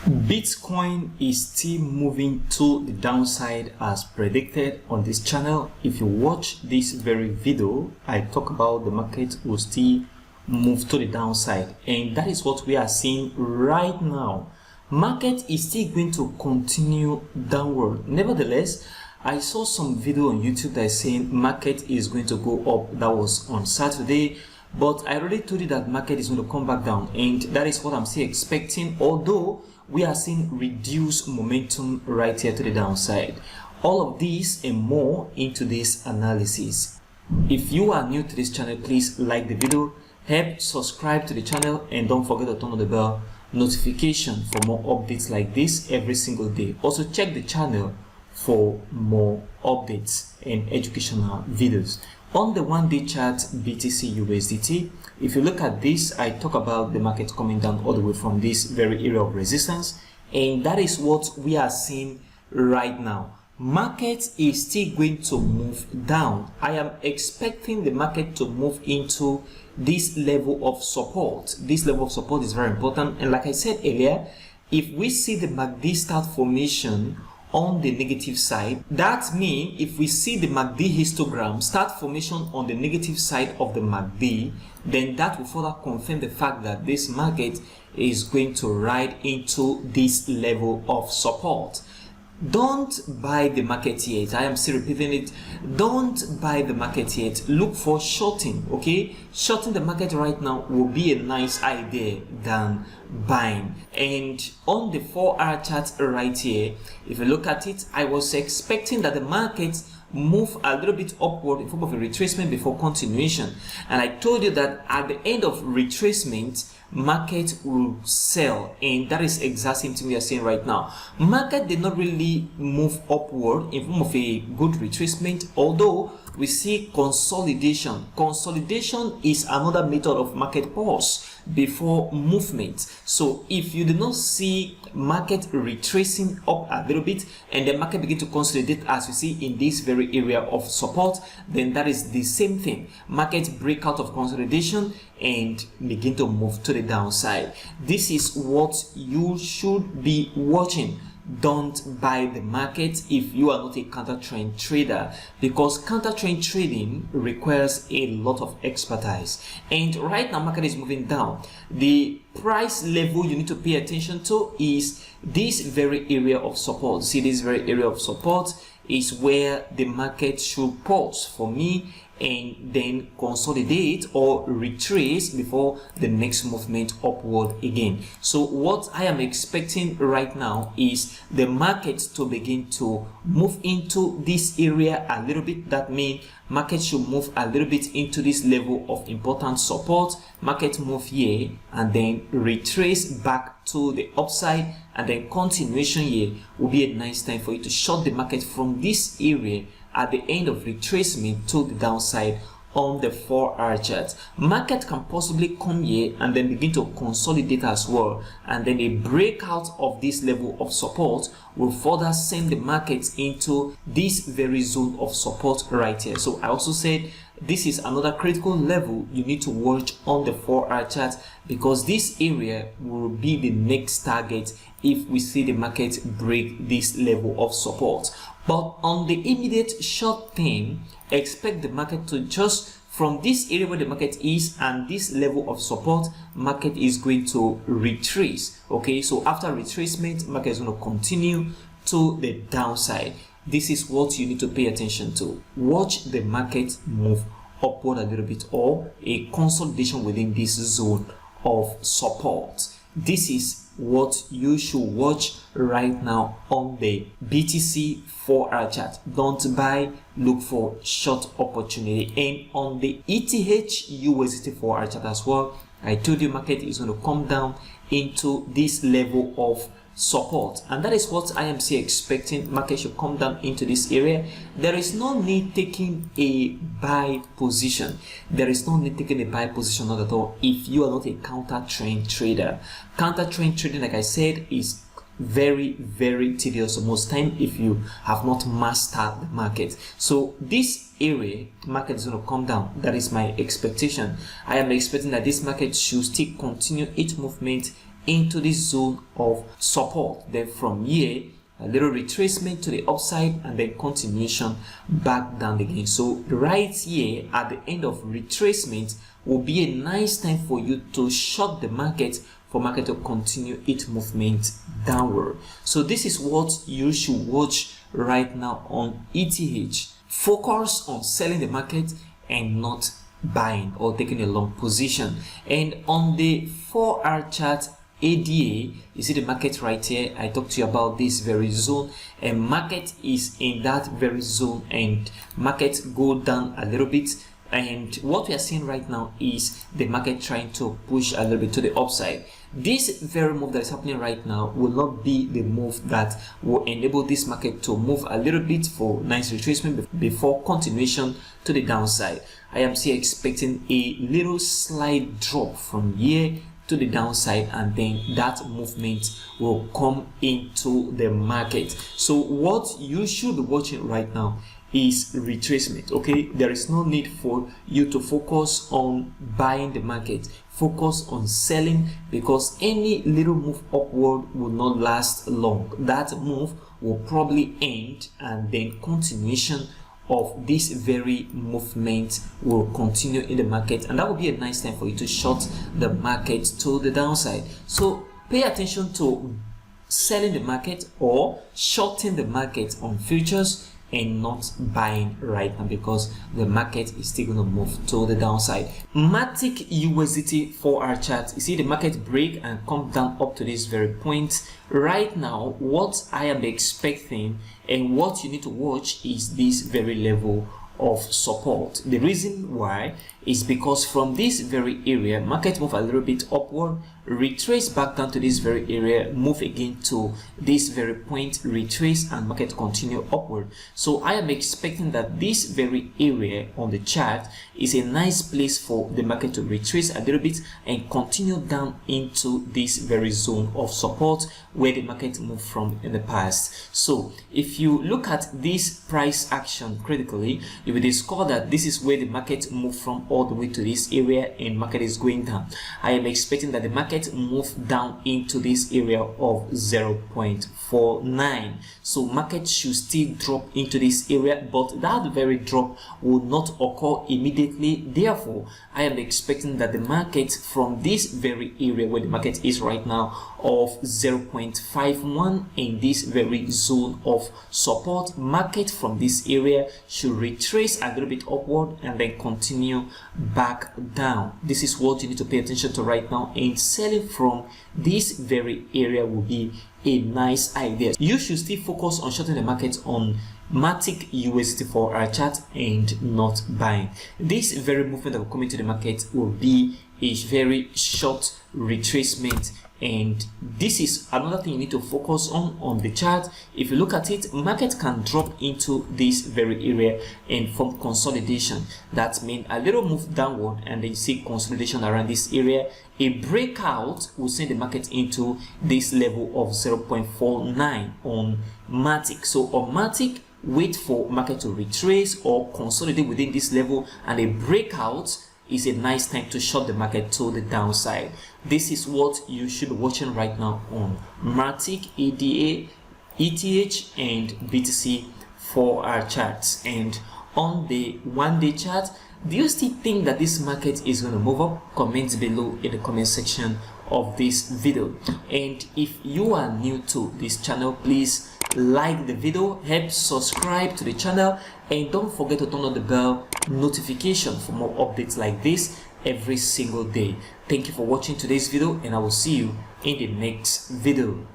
Bitcoin is still moving to the downside as predicted on this channel. If you watch this very video, I talk about the market will still move to the downside, and that is what we are seeing right now. Market is still going to continue downward. Nevertheless, I saw some video on YouTube that is saying market is going to go up. That was on Saturday, but I already told you that market is going to come back down, and that is what I'm still expecting, although we are seeing reduced momentum right here to the downside. All of these and more into this analysis. If you are new to this channel, please like the video, help subscribe to the channel, and don't forget to turn on the bell notification for more updates like this every single day. Also check the channel for more updates and educational videos. On the one-day chart, BTC USDT, if you look at this, I talk about the market coming down all the way from this very area of resistance, and that is what we are seeing right now. Market is still going to move down. I am expecting the market to move into this level of support. This level of support is very important, and like I said earlier, if we see the MACD start formation on the negative side, that means if we see the MACD histogram start formation on the negative side of the MACD, then that will further confirm the fact that this market is going to ride into this level of support. Don't buy the market yet. I am still repeating it. Don't buy the market yet. Look for shorting. Okay, shorting the market right now will be a nice idea than buying. And on the 4-hour chart right here, if you look at it, I was expecting that the market move a little bit upward in form of a retracement before continuation, and I told you that at the end of retracement, market will sell, and that is exactly same thing we are seeing right now. Market did not really move upward in form of a good retracement, although we see consolidation. Consolidation is another method of market pause before movement. So if you do not see market retracing up a little bit and the market begin to consolidate as we see in this very area of support, then that is the same thing. Market break out of consolidation and begin to move to the downside. This is what you should be watching. Don't buy the market if you are not a counter trend trader, because counter trend trading requires a lot of expertise, and right now market is moving down. The price level you need to pay attention to is this very area of support. See, this very area of support is where the market should pause for me and then consolidate or retrace before the next movement upward again. So what I am expecting right now is the market to begin to move into this area a little bit. That means market should move a little bit into this level of important support. Market move here and then retrace back to the upside, and then continuation here will be a nice time for you to short the market from this area at the end of retracement to the downside on the 4-hour chart. Market can possibly come here and then begin to consolidate as well, and then a breakout of this level of support will further send the market into this very zone of support right here. So I also said this is another critical level you need to watch on the 4-hour chart, because this area will be the next target if we see the market break this level of support. But on the immediate short term, expect the market to just from this area where the market is and this level of support, market is going to retrace. Okay, so after retracement, market is going to continue to the downside. This is what you need to pay attention to. Watch the market move upward a little bit, or a consolidation within this zone of support. This is what you should watch right now on the BTC 4-hour chart. Don't buy, look for short opportunity. And on the ETH USDT 4-hour chart as well, I told you market is going to come down into this level of support, and that is what I am still expecting. Market should come down into this area. There is no need taking a buy position. There is no need taking a buy position, not at all, if you are not a counter trend trader. Counter trend trading, like I said, is very tedious most time if you have not mastered the market. So this area market is going to come down. That is my expectation. I am expecting that this market should still continue its movement into this zone of support. Then from here, a little retracement to the upside and then continuation back down again. So right here at the end of retracement will be a nice time for you to short the market, for market to continue its movement downward. So this is what you should watch right now on ETH. Focus on selling the market and not buying or taking a long position. And on the 4-hour chart, ADA, you see the market right here. I talked to you about this very zone, and market is in that very zone, and market go down a little bit. And what we are seeing right now is the market trying to push a little bit to the upside. This very move that is happening right now will not be the move that will enable this market to move a little bit for nice retracement before continuation to the downside. I am still expecting a little slight drop from here to the downside, and then that movement will come into the market. So what you should be watching right now is retracement. Okay, there is no need for you to focus on buying the market. Focus on selling, because any little move upward will not last long. That move will probably end, and then continuation of this very movement will continue in the market, and that will be a nice time for you to short the market to the downside. So pay attention to selling the market or shorting the market on futures and not buying right now, because the market is still going to move to the downside. Matic USDT 4-hour chart, you see the market break and come down up to this very point. Right now, what I am expecting and what you need to watch is this very level of support. The reason why is because from this very area, market move a little bit upward, retrace back down to this very area, move again to this very point, retrace, and market continue upward. So I am expecting that this very area on the chart is a nice place for the market to retrace a little bit and continue down into this very zone of support where the market moved from in the past. So if you look at this price action critically, you will discover that this is where the market moved from all the way to this area, and market is going down. I am expecting that the market move down into this area of 0.49. So market should still drop into this area, but that very drop will not occur immediately. Therefore, I am expecting that the market from this very area where the market is right now of 0.51 in this very zone of support, market from this area should retrace a little bit upward and then continue back down. This is what you need to pay attention to right now, and selling from this very area will be a nice idea. You should still focus on shorting the market on Matic USDT 4-hour chart and not buying. This very movement that will come into the market will be a very short retracement, and this is another thing you need to focus on the chart. If you look at it, market can drop into this very area and form consolidation. That means a little move downward and then you see consolidation around this area. A breakout will send the market into this level of 0.49 on Matic. So on Matic, wait for market to retrace or consolidate within this level, and a breakout is a nice time to short the market to the downside. This is what you should be watching right now on Matic, ADA, ETH, and BTC 4-hour charts. And on the 1-day chart, do you still think that this market is going to move up? Comment below in the comment section of this video. And if you are new to this channel, please like the video, help subscribe to the channel, and don't forget to turn on the bell notification for more updates like this every single day. Thank you for watching today's video, and I will see you in the next video.